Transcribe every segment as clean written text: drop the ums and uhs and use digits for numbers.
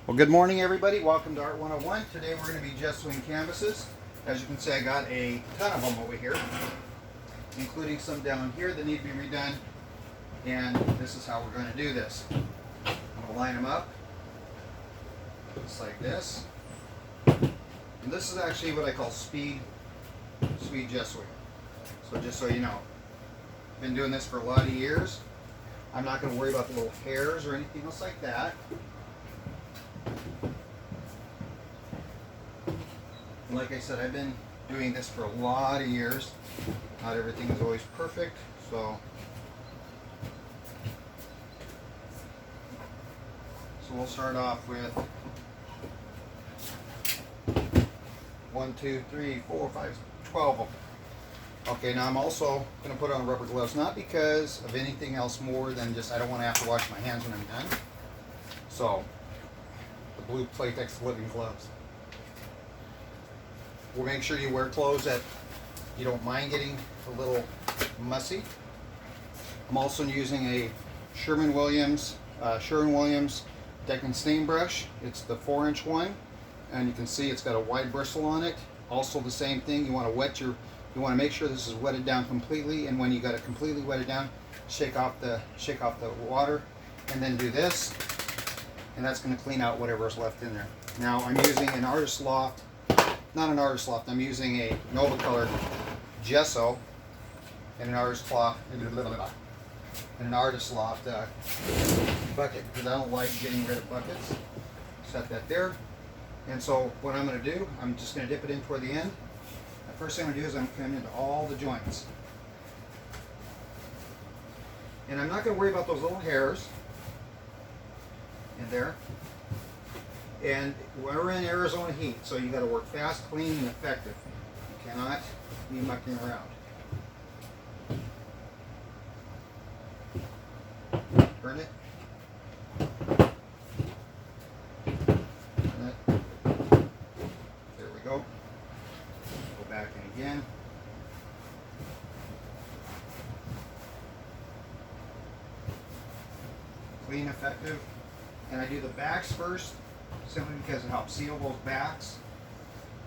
Well, good morning, everybody. Welcome to Art 101. Today we're going to be gessoing canvases. As you can see, I got a ton of them over here, including some down here that need to be redone. And this is how we're going to do this. I'm going to line them up just like this. And this is actually what I call speed gessoing. So just so you know, I've been doing this for a lot of years. I'm not going to worry about the little hairs or anything else like that. Like I said, I've been doing this for a lot of years. Not everything is always perfect, so we'll start off with 1, 2, 3, 4, 5, 12 of them. Okay, now I'm also going to put on rubber gloves, not because of anything else more than just I don't want to have to wash my hands when I'm done. So, the blue Playtex living gloves. We'll make sure you wear clothes that you don't mind getting a little mussy. I'm also using a Sherwin-Williams deck and stain brush. It's the 4-inch one, and you can see it's got a wide bristle on it. Also the same thing, you want to make sure this is wetted down completely, and when you got it completely wetted down, shake off the water, and then do this, and that's going to clean out whatever's left in there. Now I'm using an Artist Loft. Not an Artist Loft, I'm using a Nova Color gesso and an Artist Loft bucket, because I don't like getting rid of buckets. Set that there. And so what I'm going to do, I'm just going to dip it in toward the end. The first thing I'm going to do is I'm coming into all the joints. And I'm not going to worry about those little hairs in there. And we're in Arizona heat, so you got to work fast, clean, and effective. You cannot be mucking around. Turn it. Turn it. There we go. Go back in again. Clean, effective. And I do the backs first, simply because it helps seal those backs.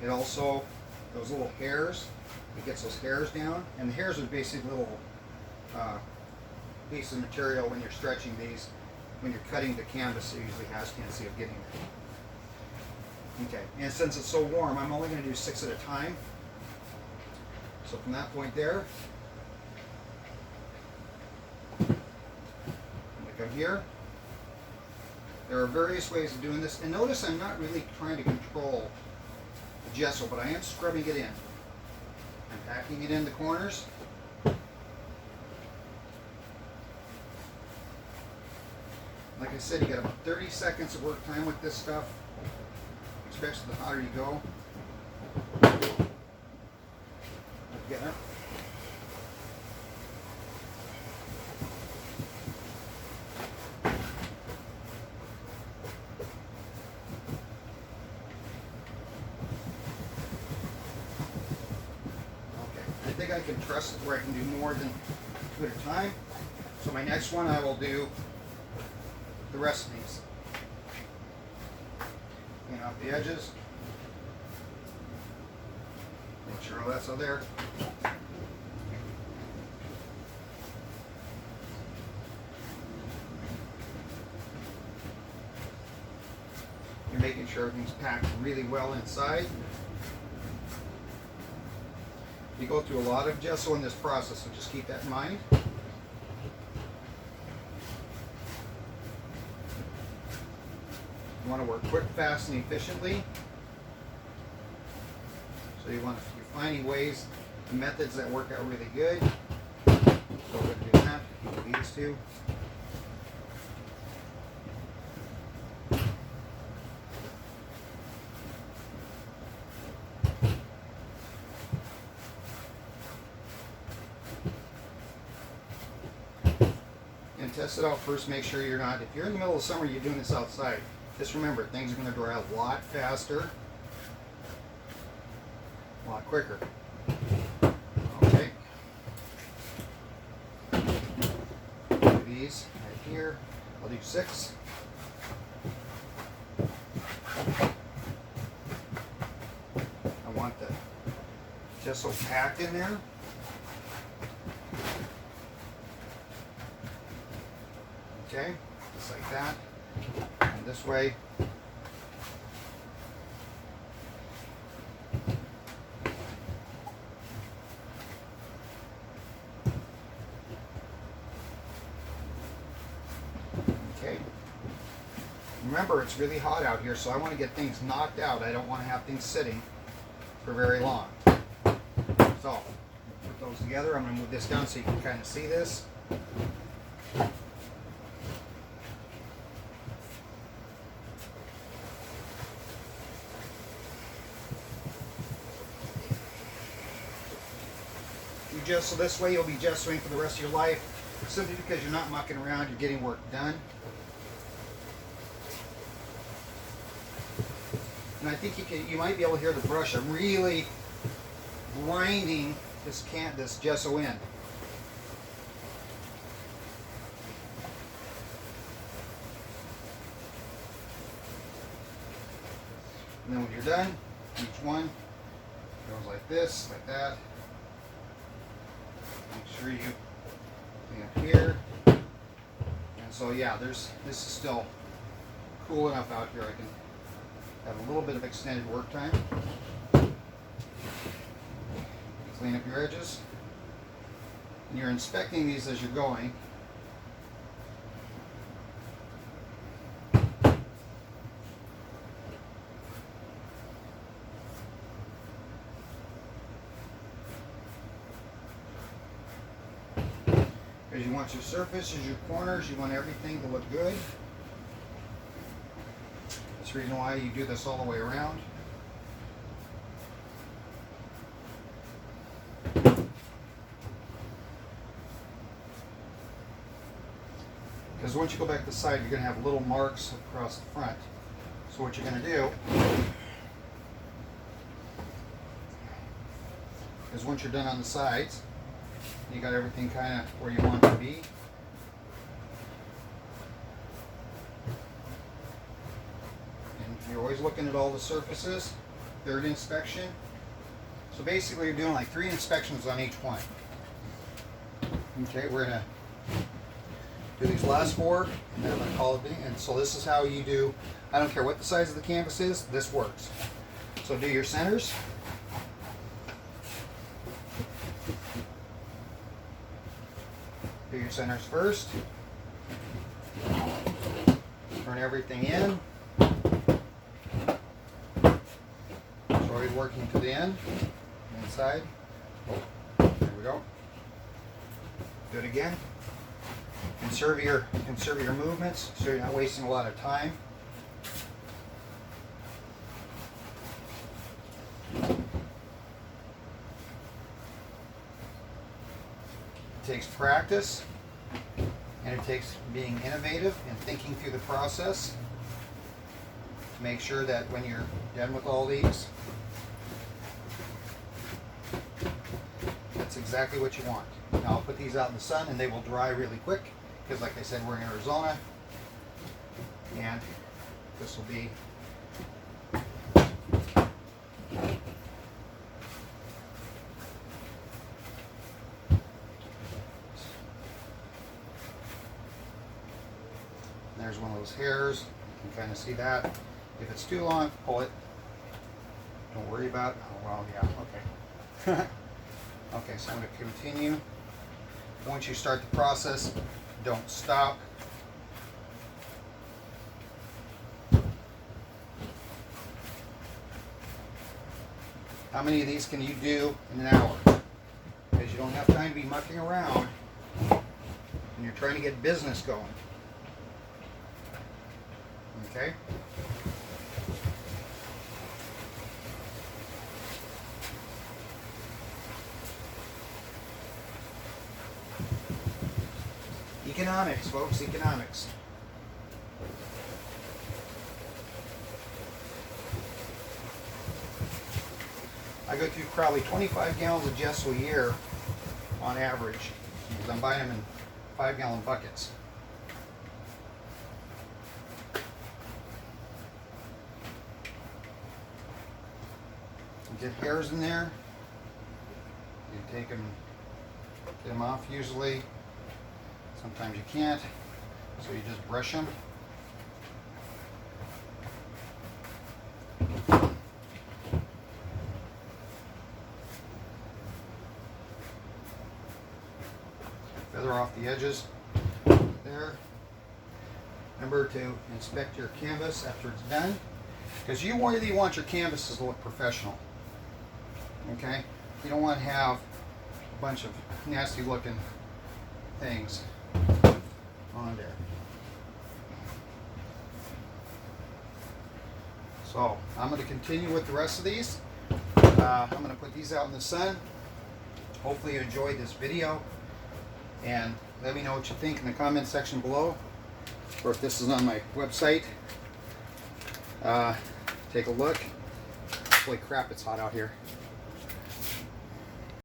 It also, those little hairs, it gets those hairs down. And the hairs are basically little pieces of material when you're stretching these. When you're cutting the canvas, it usually has a tendency of getting there. Okay, and since it's so warm, I'm only going to do 6 at a time. So from that point there, I'm going to come here. There are various ways of doing this, and notice I'm not really trying to control the gesso, but I am scrubbing it in. I'm packing it in the corners. Like I said, you got about 30 seconds of work time with this stuff, especially the hotter you go. Get it. I think I can trust it where I can do more than 2 at a time. So my next one, I will do the rest of these. Clean off the edges. Make sure all that's all there. You're making sure everything's packed really well inside. You go through a lot of gesso in this process, so just keep that in mind. You want to work quick, fast, and efficiently. So you're finding ways and methods that work out really good. So we're going to do that. These two. Test it out first, make sure you're not, if you're in the middle of summer, you're doing this outside, just remember, things are going to dry a lot faster, a lot quicker. Okay. Do these right here. I'll do 6. gesso packed in there. Okay, just like that. And this way. Okay. Remember, it's really hot out here, so I want to get things knocked out. I don't want to have things sitting for very long. So, put those together. I'm going to move this down so you can kind of see this. So this way you'll be gessoing for the rest of your life, simply because you're not mucking around, you're getting work done. And I think you might be able to hear the brush. I'm really grinding this gesso in. And then when you're done, each one goes like this, like that. Make sure you clean up here. And so yeah, this is still cool enough out here. I can have a little bit of extended work time. Clean up your edges. And you're inspecting these as you're going. Because you want your surfaces, your corners, you want everything to look good. That's the reason why you do this all the way around. Because once you go back to the side, you're going to have little marks across the front. So what you're going to do is once you're done on the sides, you got everything kind of where you want it to be. And you're always looking at all the surfaces. Third inspection. So basically you're doing like 3 inspections on each one. Okay, we're going to do these last 4, and then I'm going to call it. And so this is how you do, I don't care what the size of the canvas is, this works. So do your centers. Do your centers first. Turn everything in. Slowly working to the end. Inside. There we go. Do it again. Conserve your movements so you're not wasting a lot of time. It takes practice, and it takes being innovative and thinking through the process to make sure that when you're done with all these, that's exactly what you want. Now I'll put these out in the sun and they will dry really quick because, like I said, we're in Arizona, and this will be there's one of those hairs. You can kind of see that. If it's too long, pull it. Don't worry about it. Oh, well, yeah, okay. Okay, so I'm going to continue. Once you start the process, don't stop. How many of these can you do in an hour? Because you don't have time to be mucking around and you're trying to get business going. Okay? Economics, folks, economics. I go through probably 25 gallons of gesso a year on average, because I'm buying them in 5-gallon buckets. Get hairs in there. take them, get them off usually. Sometimes you can't, so you just brush them. Feather off the edges there. Remember to inspect your canvas after it's done, because you really want your canvases to look professional. Okay? You don't want to have a bunch of nasty looking things on there. So I'm going to continue with the rest of these. I'm going to put these out in the sun. Hopefully you enjoyed this video, and let me know what you think in the comment section below, or if this is on my website. Take a look. Holy crap, it's hot out here.